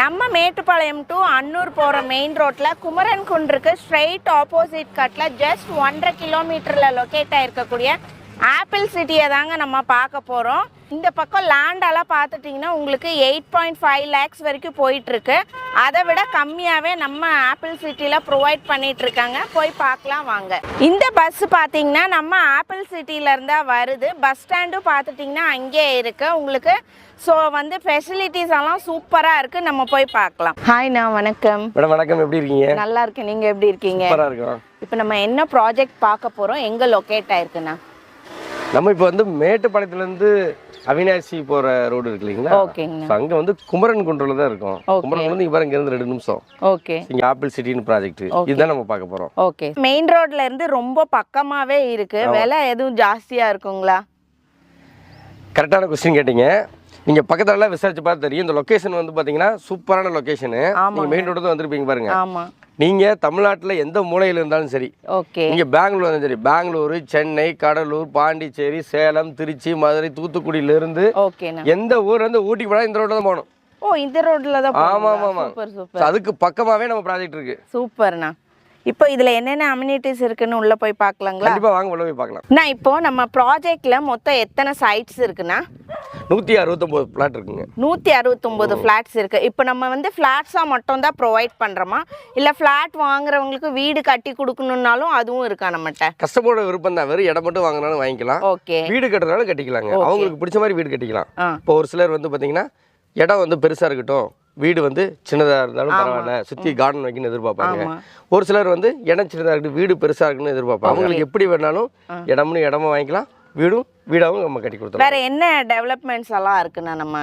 நம்ம மேட்டுப்பாளையம் டு அன்னூர் போகிற மெயின் ரோட்டில் குமரன் குன்றுக்கு ஸ்ட்ரெயிட் ஆப்போசிட் கட்டில் ஜஸ்ட் 1.5 கிலோமீட்டரில் லொக்கேட் ஆகிருக்கக்கூடிய ஆப்பிள் சிட்டியை தாங்க நம்ம பார்க்க போகிறோம். இந்த பக்கம் லேண்டெல்லாம் பார்த்துட்டிங்கன்னா உங்களுக்கு 8.5 லேக்ஸ் வரைக்கும் போயிட்டுருக்கு. அதை விட கம்மியாகவே நம்ம ஆப்பிள் சிட்டியில் ப்ரொவைட் பண்ணிகிட்ருக்காங்க. போய் பார்க்கலாம் வாங்க. இந்த பஸ்ஸு பார்த்திங்கன்னா நம்ம ஆப்பிள் சிட்டியிலேருந்தான் வருது. பஸ் ஸ்டாண்டும் பார்த்துட்டிங்கன்னா அங்கேயே இருக்குது உங்களுக்கு. ஸோ வந்து ஃபெசிலிட்டிஸ் எல்லாம் சூப்பராக இருக்குது. நம்ம போய் பார்க்கலாம். ஹாய்ண்ணா, வணக்கம். மேடம் வணக்கம், எப்படி இருக்கீங்க? நல்லா இருக்கேன், நீங்கள் எப்படி இருக்கீங்க? சூப்பராக இருக்கோம். இப்போ நம்ம என்ன ப்ராஜெக்ட் பார்க்க போகிறோம், எங்கே லொக்கேட் ஆயிருக்குண்ணா? நம்ம இப்போ வந்து மேட்டுப்பாளையத்துலேருந்து அவினாசி போகிற ரோடு இருக்கு இல்லைங்களா? ஓகேங்க. அங்கே வந்து குமரன் குன்றில் தான் இருக்கும். குமரன் வந்து இங்கே பாருங்க, இருந்து 2 நிமிஷம். ஓகே. இங்கே ஆப்பிள் சிட்டின்னு ப்ராஜெக்ட் இதுதான் நம்ம பார்க்க போகிறோம். ஓகே. மெயின் ரோட்ல இருந்து ரொம்ப பக்கமாகவே இருக்கு. விலை எதுவும் ஜாஸ்தியாக இருக்குங்களா? கரெக்டான கொஸ்டின் கேட்டீங்க. நீங்கள் பக்கத்துலலாம் விசாரிச்சு பார்த்து தெரியும். இந்த லொக்கேஷன் வந்து பார்த்தீங்கன்னா சூப்பரான லொக்கேஷனு. நீங்கள் மெயின் ரோடு தான் வந்துருப்பீங்க பாருங்க. ஆமாம். நீங்கள் தமிழ்நாட்டில் எந்த மூலையில் இருந்தாலும் சரி, ஓகே, இங்கே பெங்களூர் இருந்தாலும் சரி, பெங்களூர், சென்னை, கடலூர், பாண்டிச்சேரி, சேலம், திருச்சி, மதுரை, தூத்துக்குடியிலிருந்து எந்த ஊர்ல இருந்து ஊட்டி போனால் இந்த ரோட்டில் தான் போகணும். ஓ, இந்த ரோட்டில் தான். ஆமாம் ஆமாம். Super super. அதுக்கு பக்கமாகவே நம்ம ப்ராஜெக்ட் இருக்கு. சூப்பர்ண்ணா. இப்போ இதில் என்னென்ன அம்யூனிட்டிஸ் இருக்குன்னு உள்ளே போய் பார்க்கலாங்களா? கண்டிப்பாக வாங்க, உள்ள போய் பார்க்கலாம். நான் இப்போ நம்ம ப்ராஜெக்டில் மொத்தம் எத்தனை சைட்ஸ் இருக்குண்ணா? 169 பிளாட் இருக்குங்க. 169 ஃப்ளாட்ஸ் இருக்குது. இப்போ நம்ம வந்து ஃப்ளாட்ஸாக மட்டும் தான் ப்ரொவைட் பண்ணுறோமா, இல்லை ஃப்ளாட் வாங்குறவங்களுக்கு வீடு கட்டி கொடுக்கணுன்னாலும் அதுவும் இருக்கா நம்மகிட்ட? கஸ்டமரோட விருப்பம் தான். வெறும் இடம் மட்டும் வாங்கினாலும் வாங்கிக்கலாம். ஓகே. வீடு கட்டுறதுனாலும் கட்டிக்கலாங்க. அவங்களுக்கு பிடிச்ச மாதிரி வீடு கட்டிக்கலாம். இப்போ ஒரு சிலர் வந்து பார்த்தீங்கன்னா இடம் வந்து பெருசாக இருக்கட்டும், வீடு வந்து சின்னதாக இருந்தாலும் பரவாயில்ல, சுற்றி கார்டன் வைக்கணும்னு எதிர்பார்ப்பாங்க. ஒரு சிலர் வந்து இடம் சின்னதாக இருக்கட்டும், வீடு பெருசாக இருக்குன்னு எதிர்பார்ப்பாங்க. அவங்களுக்கு எப்படி வேணாலும் இடமும் வாங்கிக்கலாம், வீடாகவும் நம்ம கட்டி கொடுத்தோம். வேற என்ன டெவலப்மெண்ட்ஸ் எல்லாம் இருக்குண்ணா நம்ம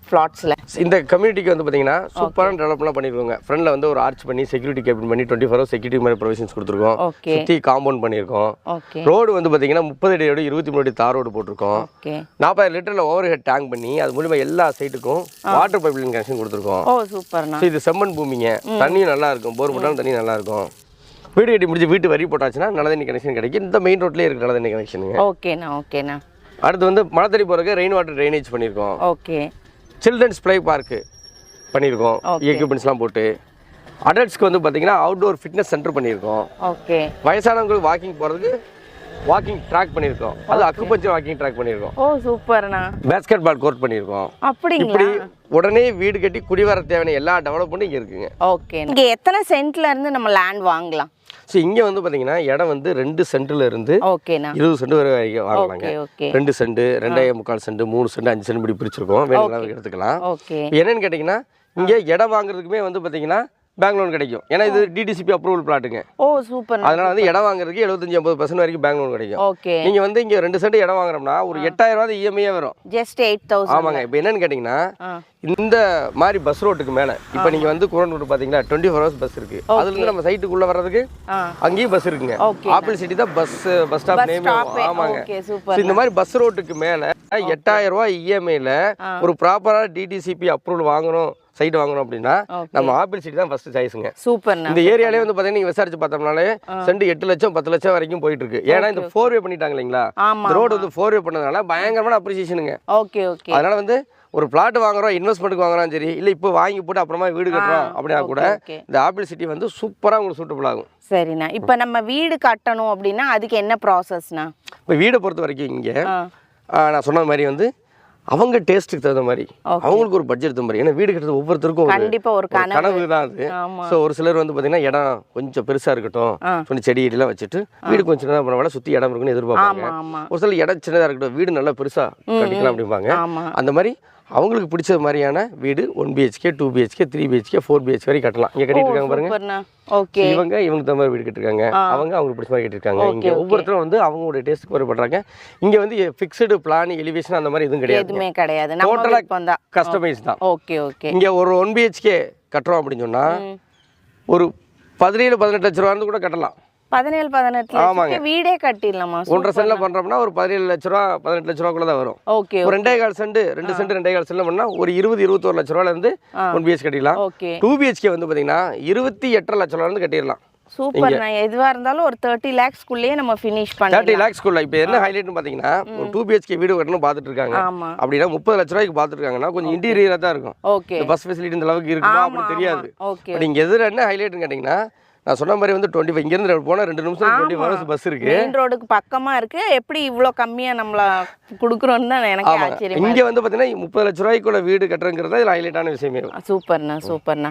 ஃப்ளாட்ஸில்? இந்த கம்யூனிட்டிக்கு வந்து பார்த்தீங்கன்னா சூப்பரான டெவலப்லாம் பண்ணியிருக்கோங்க. ஃப்ரண்ட்ல வந்து ஒரு ஆர்ச் பண்ணி செக்யூரிட்டி கேபின் பண்ணி 24 ஹவர்ஸ் செக்யூரிட்டி மாதிரி ப்ரொவிஷன்ஸ் கொடுத்துருக்கோம். சுற்றி காம்பவுண்ட் பண்ணியிருக்கோம். ரோடு வந்து பார்த்தீங்கன்னா 30 அடியோட 23 அடி தார் ரோடு போட்டிருக்கோம். 40 லிட்டரில் ஓவர் ஹெட் டேங்க் பண்ணி அது மூலியமாக எல்லா சைட்டுக்கும் வாட்டர் பைப் லைன் கனெக்ஷன் கொடுத்துருக்கோம். ஓ சூப்பர்ண்ணா. இது செம்மண் பூமிங்க, தண்ணியும் நல்லா இருக்கும். போர் போட்டாலும் தண்ணி நல்லா இருக்கும். வீடு கட்டி முடிச்சு வீட்டு வரி போட்டாச்சுன்னா நல்ல தண்ணி கனெக்ஷன் கிடைக்கும். இந்த மெயின் ரோட்லேயே இருக்கு நல்ல தண்ணி கனெக்ஷனுங்க. ஓகேண்ணா ஓகேண்ணா. அடுத்து வந்து மழை தண்ணி போகிறதுக்கு ரெயின் வாட்டர் ட்ரைனேஜ் பண்ணியிருக்கோம். ஓகே. சில்ட்ரன்ஸ் ப்ளே பார்க்கு பண்ணியிருக்கோம், எக்யூப்மெண்ட்ஸ்லாம் போட்டு. அடல்ட்ஸ்க்கு வந்து பார்த்தீங்கன்னா அவுட்டோர் ஃபிட்னஸ் சென்டர் பண்ணியிருக்கோம். ஓகே. வயசானவங்களுக்கு வாக்கிங் போகிறதுக்கு வாக்கிங் ட்ராக் பண்ணியிருக்கோம். அது அக்குபஞ்சர் வாக்கிங் ட்ராக் பண்ணியிருக்கோம். ஓ சூப்பர்ண்ணா. பேஸ்கெட் பால் கோர்ட் பண்ணியிருக்கோம். அப்படிங்களா? இப்படி உடனே வீடு கட்டி குடிவர தேவையான எல்லா டெவலப்மெண்ட்டும் இங்கே இருக்குங்க. ஓகே. இங்கே எத்தனை சென்ட்ல இருந்து நம்ம லேண்ட் வாங்கலாம்? ஸோ இங்கே வந்து பார்த்தீங்கன்னா இடம் வந்து 2 சென்ட்ல இருந்து 20 சென்ட் வரை வாங்கலாங்க. 2 சென்ட், 2.25 சென்ட், 3 சென்ட், 5 சென்ட் இப்படி பிரிச்சிருக்கோம். வேணும்னா எடுத்துக்கலாம். என்னன்னு கேட்டிங்கன்னா இங்கே இடம் வாங்குறதுக்குமே வந்து பார்த்தீங்கன்னா பேங்க் லோன் கிடைக்கும். ஏன்னா இது டிடிசிபி அப்ரூவல் பிளாட்டுங்க. ஓ சூப்பர். அதனால வந்து இடம் வாங்குறதுக்கு 75-80% வரைக்கும் பேங்க் லோன் கிடைக்கும். நீங்க வந்து இங்க 2 சென்ட் இடம் வாங்குறோம்னா ஒரு 8000 ரூபாய் இஎம்ஐ வரும். ஜஸ்ட் 8000. ஆமாங்க. இப்போ என்னன்னு கேட்டிங்கன்னா இந்த மாதிரி பஸ் ரோட்டுக்கு மேல இப்போ நீங்க வந்து குமரன் ரோடு பாத்தீங்கன்னா 24 ஹவர்ஸ் பஸ் இருக்கு. அதுல இருந்து நம்ம சைட்டுக்குள்ள வர்றதுக்கு அங்கேயும் பஸ் இருக்குங்க. ஆப்பிள் சிட்டி தான் பஸ் ஸ்டாப் நேம். ஆமாங்க. இந்த மாதிரி பஸ் ரோட்டுக்கு மேல 8000 ரூபாய் இஎம்ஐல ஒரு ப்ராப்பரா டிடிசிபி அப்ரூவல் வாங்கணும், சைட் வாங்கணும் அப்படின்னா நம்ம ஆப்பிள் சிட்டி தான் ஃபர்ஸ்ட் சாய்ஸ்ங்க. சூப்பர். இந்த ஏரியாலே வந்து பாத்தீங்கன்னா நீங்க விசாரிச்சு பார்த்தோம்னாலே சென்ட் 8 லட்சம் 10 லட்சம் வரைக்கும் போயிட்டு இருக்கு. ஏன்னா இந்த 4வே பண்ணிட்டாங்க இல்லைங்களா? இந்த ரோடு வந்து 4வே பண்ணதுனால பயங்கரமான அப்ரிசியேஷனுங்க. Okay okay. அதனால வந்து ஒரு பிளாட் வாங்குறோம், இன்வெஸ்ட்மெண்ட்டுக்கு வாங்குறோம் சரி, இல்லை இப்போ வாங்கி போட்டு அப்புறமா வீடு கட்டுறோம் அப்படின்னா கூட இந்த ஆப்பிள் சிட்டி வந்து சூப்பராக உங்களுக்கு சூட்டபிள் ஆகும். சரிண்ணா. இப்போ நம்ம வீடு கட்டணும் அப்படின்னா அதுக்கு என்ன ப்ராசஸ்ண்ணா? இப்போ வீடை பொறுத்த வரைக்கும் இங்கே நான் சொன்ன மாதிரி வந்து அவங்க டேஸ்ட்டுக்கு தகுந்த மாதிரி அவங்களுக்கு ஒரு பட்ஜெட் தகுந்த மாதிரி. ஏன்னா வீடு கட்டுறது ஒவ்வொருத்தருக்கும் கண்டிப்பாக ஒரு கனவு தான் அது. ஸோ ஒரு சிலர் வந்து பார்த்தீங்கன்னா இடம் கொஞ்சம் பெருசாக இருக்கட்டும், கொஞ்சம் செடி எல்லாம் வச்சுட்டு வீடு கொஞ்சம் சின்னதாக பரவாயில்ல, சுற்றி இடம் இருக்குன்னு எதிர்பார்ப்பாங்க. ஒரு சிலர் இடம் சின்னதாக இருக்கட்டும், வீடு நல்லா பெருசாக கட்டிக்கலாம் அப்படிம்பாங்க. அந்த மாதிரி அவங்களுக்கு பிடிச்ச மாதிரியான வீடு 1 BHK, 2 BHK, 3 BHK, 4 BHK வரை கட்டலாம். இங்கே கட்டிட்டு இருக்காங்க பாருங்க. ஓகே. இவங்களுக்கு தகுந்த மாதிரி வீடு கட்டிருக்காங்க, அவங்களுக்கு பிடிச்ச மாதிரி கட்டிருக்காங்க. இங்கே ஒவ்வொருத்தரும் வந்து அவங்களோட டேஸ்ட்டுக்கு வரை பண்றாங்க. இங்கே வந்து ஃபிக்ஸ்டு பிளான், எலிவேஷன் அந்த மாதிரி எதுவும் கிடையாது. டோட்டலாக கஸ்டமைஸ் தான். Okay okay. இங்கே ஒரு 1 BHK கட்டுறோம் அப்படின்னு சொன்னா ஒரு 17-18 லட்ச ரூபா கூட கட்டலாம். 17-18 லட்சம் வீடே கட்டிடலாமா? 1.5 சென்ட்ல பண்றோம்னா ஒரு 17 லட்ச ரூபா 18 லட்ச ரூபாக்குள்ள தான் வரும். ஓகே. ஒரு 2.25 சென்ட் 2 சென்ட் 2.25 சென்ட்ல பண்ணா ஒரு 20-21 லட்ச ரூபாயில இருந்து 1 BHK கட்டிடலாம். 2 BHK வந்து பாத்தீங்கன்னா 28 லட்ச ரூபாயில இருந்து கட்டிடலாம். சூப்பர்ண்ணா. எதுவா இருந்தாலும் ஒரு 30 lakhsக்குள்ளேயே நம்ம ஃபினிஷ் பண்ணலாம். 30 lakhsக்குள்ள. இப்போ என்ன ஹைலைட்னு பார்த்தீங்கன்னா ஒரு 2 BHK வீடு கட்டணும் பார்த்துட்டு இருக்காங்க அப்படின்னா 30 லட்ச ரூபாய்க்கு பார்த்துட்டு இருக்காங்கன்னா கொஞ்சம் இன்டீரியராக தான் இருக்கும். ஓகே. பஸ் ஃபெசிலிட்டி இந்த அளவுக்கு இருக்குமா அப்படின்னு தெரியாது. பட் இங்கே எதிர என்ன ஹைலைட்னு கேட்டிங்கன்னா நான் சொன்ன மாதிரி வந்து 25 இங்கேருந்து போனால் 2 நிமிஷம் 20 hours பஸ் இருக்கு. மெயின் ரோடுக்கு பக்கமா இருக்கு. எப்படி இவ்வளோ கம்மியா நம்மள கொடுக்குறோன்னு தான் எனக்கு ஆச்சரியம். இங்கே வந்து பார்த்தீங்கன்னா 30 லட்ச ரூபாய்க்குள்ள வீடு கட்டுறங்கிறது இதில் ஹைலைட்டான விஷயமே. சூப்பர்ண்ணா.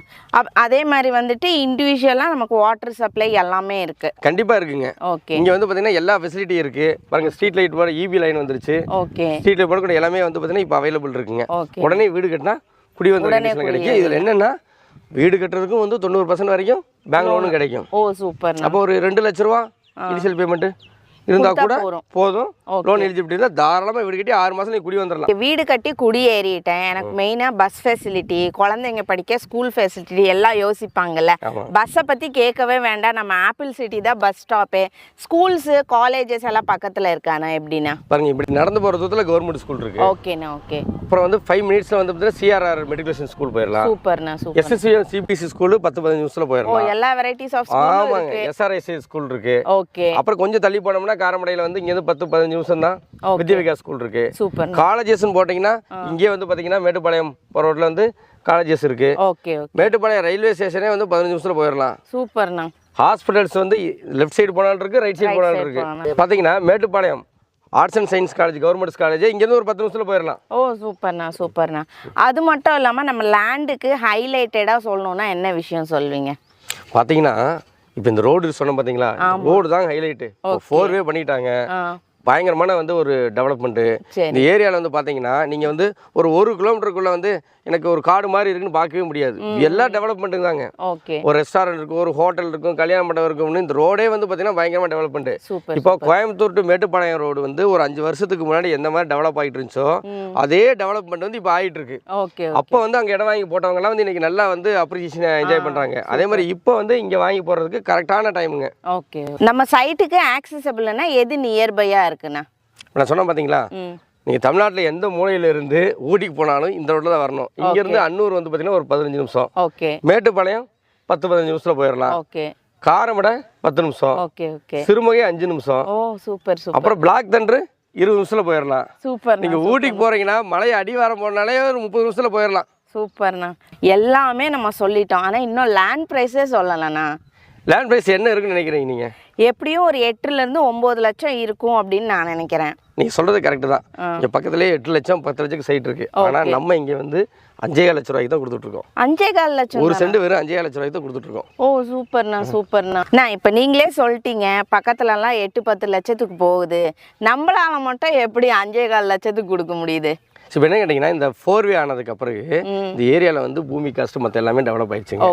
அதே மாதிரி வந்துட்டு இண்டிவிஜுவலாக நமக்கு வாட்டர் சப்ளை எல்லாமே இருக்கு. கண்டிப்பாக இருக்குங்க. ஓகே. இங்கே வந்து பார்த்தீங்கன்னா எல்லா ஃபெசிலிட்டி இருக்கு. பாருங்க ஸ்ட்ரீட் லைட் போட EB லைன் வந்துருச்சு. ஓகே. ஸ்ட்ரீட் லைட் போட கூட எல்லாமே வந்து பார்த்தீங்கன்னா இப்போ அவைலபிள் இருக்குங்க. உடனே வீடு கட்டினா குடி வந்து கிடைக்கும். இதில் என்னன்னா வீடு கட்டுறதுக்கும் வந்து 90% வரைக்கும் பேங்க் லோனும் கிடைக்கும். ஓ சூப்பர். அப்போ ஒரு 2 லட்ச ரூபா இனிஷியல் பேமெண்ட் இருந்தா கூட போதும். லோன் எலிஜிபிலிட்டி இருந்தால் தாராளமாக வீடு கட்டி 6 மாதம் நீ குடி வந்துடலாம். வீடு கட்டி குடியேறிட்டேன். எனக்கு மெயினாக பஸ் ஃபெசிலிட்டி, குழந்தைங்க படிக்க ஸ்கூல் ஃபெசிலிட்டி எல்லாம் யோசிப்பாங்கல்ல. பஸ்ஸை பற்றி கேட்கவே வேண்டாம். நம்ம ஆப்பிள் சிட்டி தான் பஸ் ஸ்டாப்பு. ஸ்கூல்ஸு காலேஜஸ் எல்லாம் பக்கத்தில் இருக்காண்ணா. எப்படின்னா பாருங்க இப்படி நடந்து போகிற தூரத்தில் கவர்மெண்ட் ஸ்கூல் இருக்கு. ஓகேண்ணா. ஓகே. அப்புறம் வந்து 5 மினிட்ஸில் வந்து பார்த்தீங்கன்னா CRR மெட்ரிகுலேஷன் ஸ்கூல் போயிடலாம். சூப்பர்ண்ணா. சூப்பர். SSVM CPC ஸ்கூல் 10-15 நிமிஷத்தில் போயிடலாம். எல்லா வெரைட்டிஸ் ஆஃப் ஸ்கூல். ஆமாங்க. SRSI ஸ்கூல் இருக்கு. ஓகே. அப்புறம் கொஞ்சம் தள்ளி போனோம்னா காரமடையில் வந்து இங்கேருந்து 10-15 நிமிஷம் தான் வித்யா விகாஸ் ஸ்கூல் இருக்கு. சூப்பர். காலேஜஸ்ன்னு போட்டிங்கன்னா இங்கே வந்து பார்த்தீங்கன்னா மேட்டுப்பாளையம் போகிற ரோட்டில் வந்து காலேஜஸ் இருக்கு. ஓகே. மேட்டுப்பாளையம் ரயில்வே ஸ்டேஷனே வந்து 15 நிமிஷத்தில் போயிடலாம். சூப்பர்ண்ணா. ஹாஸ்பிட்டல்ஸ் வந்து லெஃப்ட் சைடு போனாலும் இருக்கு, ரைட் சைடு போனாலும் இருக்கு. பார்த்தீங்கன்னா Mettupalayam arts and science college governments college இங்கேருந்து ஒரு 10 நிமிஷத்தில் போயிடலாம். ஓ சூப்பர்ண்ணா. அது மட்டும் இல்லாமல் நம்ம லேண்டுக்கு ஹைலைட்டடாக சொல்லணும்னா என்ன விஷயம் சொல்வீங்க? பார்த்தீங்கன்னா இப்போ இந்த ரோடு சொன்னோம் பார்த்தீங்களா, ரோடு தான் ஹைலைட்டு. 4 வே பண்ணிட்டாங்க. பயங்கரமான வந்து ஒரு டெவலப்மெண்ட்டு. இந்த ஏரியாவில் வந்து பார்த்தீங்கன்னா நீங்கள் வந்து ஒரு 1 கிலோமீட்டருக்குள்ளே வந்து எனக்கு ஒரு காடு மாதிரி இருக்குன்னு பார்க்கவே முடியாது. எல்லா டெவலப்மெண்ட்டு தாங்க. ஒரு ரெஸ்டாரண்ட் இருக்கும், ஒரு ஹோட்டல் இருக்கும், கல்யாண மண்டபம் இருக்கும்னு இந்த ரோடே வந்து பார்த்தீங்கன்னா பயங்கரமாக டெவலப்மெண்ட்டு. இப்போ கோயம்புத்தூர் டு மேட்டுப்பாளையம் ரோடு வந்து ஒரு 5 வருஷத்துக்கு முன்னாடி எந்த மாதிரி டெவலப் ஆகிட்டு இருந்துச்சோ அதே டெவலப்மெண்ட் வந்து இப்போ ஆகிட்டு இருக்கு. அப்போ வந்து அங்கே இடம் வாங்கி போட்டவங்கலாம் வந்து இன்னைக்கு நல்லா வந்து அப்ரிசியேஷன் என்ஜாய் பண்ணுறாங்க. அதே மாதிரி இப்போ வந்து இங்கே வாங்கி போடுறதுக்கு கரெக்டான டைமுங்க. ஓகே. நம்ம சைட்டுக்கு ஆக்சசபிள்னா எது நியர்பையாக இருக்குண்ணா? நான் சொன்னேன் பார்த்தீங்களா, நீங்கள் தமிழ்நாட்டில் எந்த மூலையில இருந்து ஊட்டிக்கு போனாலும் இந்த ரோட்டில் தான் வரணும். இங்கேருந்து அன்னூர் வந்து பார்த்தீங்கன்னா ஒரு 15 நிமிஷம். ஓகே. மேட்டுப்பாளையம் 10-15 நிமிஷத்தில் போயிடலாம். ஓகே. காரமடை 10 நிமிஷம். ஓகே. ஓகே. சிறுமுகை 5 நிமிஷம். ஓ சூப்பர். அப்புறம் பிளாக் தண்டர் 20 நிமிஷத்தில் போயிடலாம். சூப்பர். நீங்கள் ஊட்டிக்கு போகிறீங்கன்னா மலை அடிவாரம் போனாலே ஒரு 30 நிமிஷத்தில் போயிடலாம். சூப்பர்ண்ணா. எல்லாமே நம்ம சொல்லிட்டோம். ஆனால் இன்னும் லேண்ட் ப்ரைஸே சொல்லலைண்ணா. லேண்ட் ப்ரைஸ் என்ன இருக்குன்னு நினைக்கிறீங்க நீங்கள்? எப்படியும் ஒரு 8 to 9 லட்சம் இருக்கும் அப்படின்னு நான் நினைக்கிறேன். நீங்கள் சொல்கிறது கரெக்டு தான். இங்கே பக்கத்துலேயே 8 லட்சம் 10 லட்சத்துக்கு சைட் இருக்குது. ஆனால் நம்ம இங்கே வந்து 5,4 லட்ச ரூபாய்க்கு தான் கொடுத்துட்ருக்கோம். 5,4 லட்சம் ஒரு சென்ட் வெறும் 5,4 லட்ச ரூபாய்க்கு தான் கொடுத்துட்ருக்கோம். ஓ சூப்பர்ண்ணா. நான் இப்போ நீங்களே சொல்லிட்டீங்க பக்கத்துலலாம் 8-10 லட்சத்துக்கு போகுது. நம்மளால மட்டும் எப்படி 5,4 லட்சத்துக்கு கொடுக்க முடியுது? இப்போ என்ன கேட்டிங்கன்னா இந்த 4 வே ஆனதுக்கு அப்புறம் இந்த ஏரியாவில் வந்து பூமி காஸ்ட் மற்ற எல்லாமே டெவலப் ஆயிடுச்சுங்க.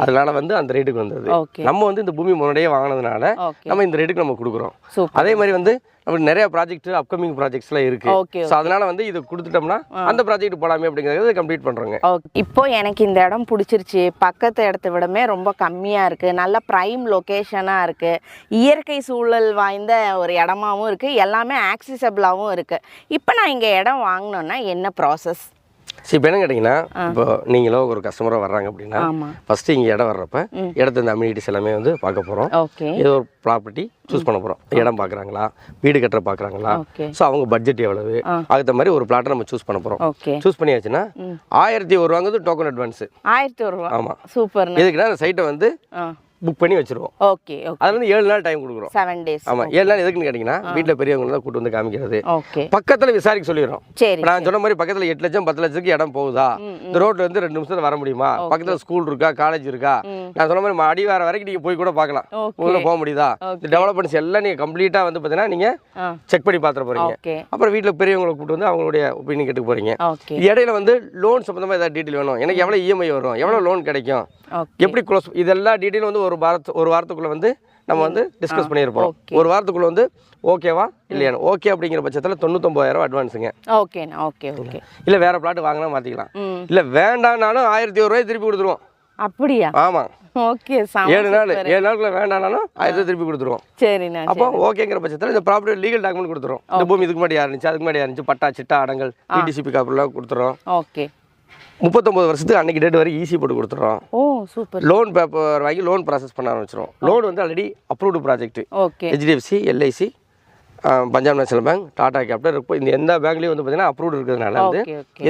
அதனால வந்து அந்த ரேட்டுக்கு வந்தது. நம்ம வந்து இந்த பூமி முன்னாடியே வாங்கினதுனால நம்ம இந்த ரேட்டுக்கு நம்ம கொடுக்குறோம். அதே மாதிரி வந்து நமக்கு நிறைய ப்ராஜெக்ட் அப்கமிங் ப்ராஜெக்ட்ஸ்லாம் இருக்கு. ஸோ அதனால வந்து இது கொடுத்துட்டோம்னா அந்த ப்ராஜெக்ட் போகலாமே அப்படிங்கிறத கம்ப்ளீட் பண்ணுறோங்க. இப்போ எனக்கு இந்த இடம் பிடிச்சிருச்சு. பக்கத்து இடத்த விடமே ரொம்ப கம்மியாக இருக்குது. நல்ல ப்ரைம் லொக்கேஷனாக இருக்குது. இயற்கை சூழல் வாய்ந்த ஒரு இடமாவும் இருக்குது. எல்லாமே ஆக்சசபிளாகவும் இருக்குது. இப்போ நான் இங்கே இடம் வாங்கினோன்னா என்ன ப்ராசஸ்? சரி, இப்போ என்ன கேட்டிங்கன்னா இப்போ நீங்களோ ஒரு கஸ்டமராக வர்றாங்க அப்படின்னா ஃபஸ்ட்டு இங்கே இடம் வர்றப்ப இடத்த இந்த அம்யூனிட்டிஸ் எல்லாமே வந்து பார்க்க போகிறோம். ஏதோ ஒரு ப்ராப்பர்ட்டி சூஸ் பண்ண போகிறோம். இடம் பார்க்குறாங்களா, வீடு கட்டுற பார்க்குறாங்களா, ஸோ அவங்க பட்ஜெட் எவ்வளவு, அதுக்கு மாதிரி ஒரு பிளாட்டை நம்ம சூஸ் பண்ண போகிறோம். சூஸ் பண்ணியாச்சுன்னா 1,001 வாங்குறது டோக்கன் அட்வான்ஸ். 1,001. ஆமாம். சூப்பர். எதுக்குன்னா அந்த சைட்டை வந்து புக் பண்ணி வச்சிருவோம். ஓகே. அது வந்து 7 நாள் டைம் கொடுக்குறோம். 7 days. ஆமா, 7 நாள் எதுக்குன்னு கேட்டிங்கன்னா வீட்டில் பெரியவங்க தான் கூட்டு வந்து காமிக்கிறது. பக்கத்தில் விசாரிக்க சொல்லிடுறோம். நான் சொன்ன மாதிரி பக்கத்தில் 8 லட்சம் 10 லட்சத்துக்கு இடம் போகுதா, இந்த ரோட்ல வந்து 2 நிமிஷத்துல வர முடியுமா, பக்கத்தில் ஸ்கூல் இருக்கா, காலேஜ் இருக்கா, நான் சொன்ன மாதிரி அடிவார வரைக்கும் நீங்க போய் கூட பார்க்கலாம். உள்ள போக முடியுதா, இந்த டெவலப்மெண்ட்ஸ் எல்லாம் நீங்க கம்ப்ளீட்டா வந்து பார்த்தீங்கன்னா நீங்க செக் பண்ணி பார்த்துட்டு போறீங்க. அப்புறம் வீட்டில் பெரியவங்களை கூட்டு வந்து அவங்களுடைய ஒப்பீனியன் கேட்டு போறீங்க. இடையில வந்து லோன் சம்பந்தமா ஏதாவது டீட்டெயில் வேணும், எனக்கு எவ்வளவு EMI வரும், எவ்வளவு லோன் கிடைக்கும், எப்படி க்ளோஸ், இதெல்லாம் டீட்டெயில் வந்து ஒரு வாரத்துக்குள்ள வந்து நம்ம வந்து டிஸ்கஸ் பண்ணியிருப்போம். ஒரு வாரத்துக்குள்ள வந்து ஓகேவா இல்லையா, ஓகே அப்படிங்கிற பட்சத்தில் 99,000 அட்வான்ஸுங்க. இல்லை வேற பிளாட் வாங்கினா மாற்றிக்கலாம். இல்லை வேண்டாம்னாலும் 1,001 ரூபாய் திருப்பி கொடுத்துருவோம். அப்படியா? ஆமாம். ஓகே. 7 நாளுக்குள்ள வேண்டாம்னாலும் 1000 திருப்பி கொடுத்துருவோம். சரிண்ணா. அப்போ ஓகேங்கிற பட்சத்தில் இந்த ப்ராப்பர்ட்டி லீகல் டாக்குமெண்ட் கொடுத்துரும். இந்த பூமி இதுக்கு முன்னாடி இருந்துச்சு, அதுக்கு முன்னாடி இருந்துச்சு, பட்டா சிட்டா அடங்கல் ETCP காப்பிலாம் கொடுத்துரும். ஓகே. 39 வருஷத்துக்கு அன்னைக்கு டேட் வரை ஈஸி போட்டு கொடுத்துறோம். ஓ சூப்பர். லோன் பேப்பர் வாங்கி லோன் ப்ராசஸ் பண்ண ஆரம்பிச்சிடும். லோன் வந்து already approved project. Okay. HDFC, LIC, Punjab national bank, Tata capital இருக்கும். இந்த எந்த பேங்க்லேயும் வந்து பார்த்தீங்கன்னா அப்ரூவ்டு இருக்கிறதுனால வந்து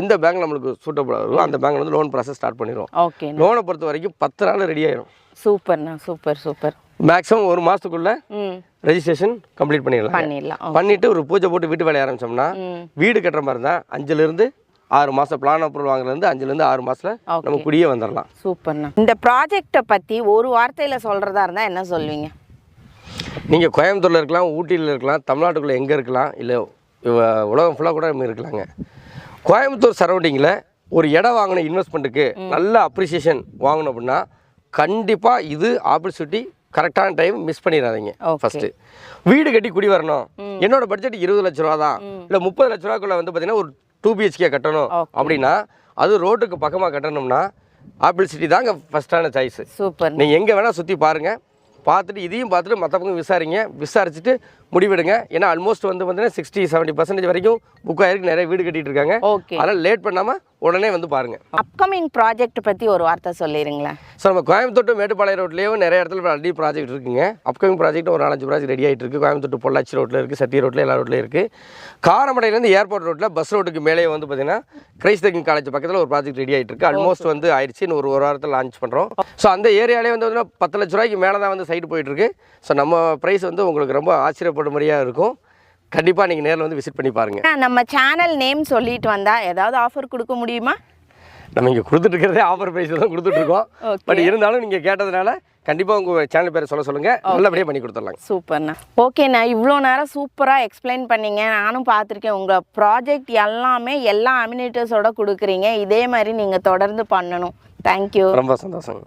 எந்த பேங்க் நம்மளுக்கு சூட்டபுளாக இருக்கோ அந்த பேங்க்ல வந்து லோன் ப்ராசஸ் ஸ்டார்ட் பண்ணிடுவோம். ஓகே. லோனை பொறுத்த வரைக்கும் 10 நாள் ரெடி ஆயிடும். சூப்பர்ண்ணா, சூப்பர் சூப்பர். மேக்ஸிமம் 1 மாதத்துக்குள்ள ரெஜிஸ்ட்ரேஷன் கம்ப்ளீட் பண்ணிடலாம். பண்ணிட்டு ஒரு பூஜை போட்டு வீட்டு வேலையை ஆரம்பிச்சோம்னா வீடு கட்டுற மாதிரி தான் 5லேருந்து 6 மாதம் பிளான் அப்ரூவல் வாங்குறதுலேருந்து 5லேருந்து 6 மாதத்தில் நம்ம குடியே வந்துடலாம். சூப்பர்ண்ணா. இந்த ப்ராஜெக்டை பற்றி ஒரு வார்த்தையில் சொல்கிறதா இருந்தால் என்ன சொல்வீங்க? நீங்கள் கோயம்புத்தூரில் இருக்கலாம், ஊட்டியில் இருக்கலாம், தமிழ்நாட்டுக்குள்ளே எங்கே இருக்கலாம், இல்லை உலகம் ஃபுல்லாக கூட நம்ம இருக்கலாங்க. கோயம்புத்தூர் சரௌண்டிங்கில் ஒரு இடம் வாங்கின இன்வெஸ்ட்மெண்ட்டுக்கு நல்ல அப்ரிசியேஷன் வாங்கணும் அப்படின்னா கண்டிப்பாக இது ஆப்பர்ச்சுனிட்டி. கரெக்டான டைம் மிஸ் பண்ணிடாதீங்க. ஃபர்ஸ்ட் வீடு கட்டி குடி வரணும். என்னோட பட்ஜெட் 20 லட்ச ரூபா தான், இல்லை 30 லட்ச ரூபாக்குள்ள வந்து பார்த்தீங்கன்னா ஒரு 2 BHK கட்டணும் அப்படின்னா அது ரோட்டுக்கு பக்கமாக கட்டணும்னா ஆப்பிள் சிட்டி தாங்க ஃபர்ஸ்டான சாய்ஸ். சூப்பர். நீங்கள் எங்கே வேணால் சுற்றி பாருங்கள், பார்த்துட்டு இதையும் பார்த்துட்டு மற்ற பக்கம் விசாரிச்சுட்டு முடிவெடுங்க. ஏன்னா ஆல்மோஸ்ட் வந்து பார்த்தீங்கன்னா 60-70% வரைக்கும் புக் ஆயிருக்கு. நிறைய வீடு கட்டிட்டு இருக்காங்க. அதனால் லேட் பண்ணாமல் உடனே வந்து பாருங்க. அப்கமிங் ப்ராஜெக்ட் பற்றி ஒரு வார்த்தை சொல்லிடுங்களேன். ஸோ நம்ம கோயம்புத்தூர் மேட்டுப்பாளையம் ரோட்லேயும் நிறைய இடத்துல ஆல்ரெடி ப்ராஜெக்ட் இருக்குங்க. அப்கமிங் ப்ராஜெக்ட் ஒரு 4-5 ப்ராஜெக்ட் ரெடி ஆகிட்டு இருக்குது. கோயம்புத்தூர் பொள்ளாச்சி ரோட்டில் இருக்குது, சட்டி ரோட்டில், எல்லா ரோட்லையும் இருக்குது. காரமடையிலேருந்து ஏர்போர்ட் ரோட்டில் பஸ் ரோட்டுக்கு மேலே வந்து பார்த்தீங்கன்னா கிரைஸ்தகிங் காலேஜ் பக்கத்தில் ஒரு ப்ராஜெக்ட் ரெடி ஆகிட்டு இருக்குது. ஆல்மோஸ்ட் வந்து ஆயிடுச்சு. இன்னும் ஒரு வாரத்தில் லான்ச் பண்ணுறோம். ஸோ அந்த ஏரியாலே வந்து பார்த்தீங்கன்னா 10 லட்ச ரூபாய்க்கு மேலே தான் வந்து சைட்டு போயிட்டுருக்கு. ஸோ நம்ம ப்ரைஸ் வந்து உங்களுக்கு ரொம்ப ஆச்சரியப்படும்படியாக இருக்கும். கண்டிப்பாக நீங்கள் நேரில் வந்து விசிட் பண்ணி பாருங்கள். நம்ம சேனல் நேம் சொல்லிட்டு வந்தால் ஏதாவது ஆஃபர் கொடுக்க முடியுமா? நம்ம இங்கே கொடுத்துட்டு இருக்கிறதே ஆஃபர் ப்ரைஸில் தான் கொடுத்துட்ருக்கோம். பட் இருந்தாலும் நீங்கள் கேட்டதுனால கண்டிப்பாக உங்கள் சேனல் பேரை சொல்லுங்கள், நல்லபடியாக பண்ணி கொடுத்துடலாம். சூப்பர்ண்ணா. ஓகேண்ணா, இவ்வளோ நேரம் சூப்பராக எக்ஸ்பிளைன் பண்ணிங்க. நானும் பார்த்துருக்கேன் உங்கள் ப்ராஜெக்ட் எல்லாமே எல்லா அம்யூனிட்டிஸோட கொடுக்குறீங்க. இதே மாதிரி நீங்கள் தொடர்ந்து பண்ணணும். தேங்க்யூ. ரொம்ப சந்தோஷம்.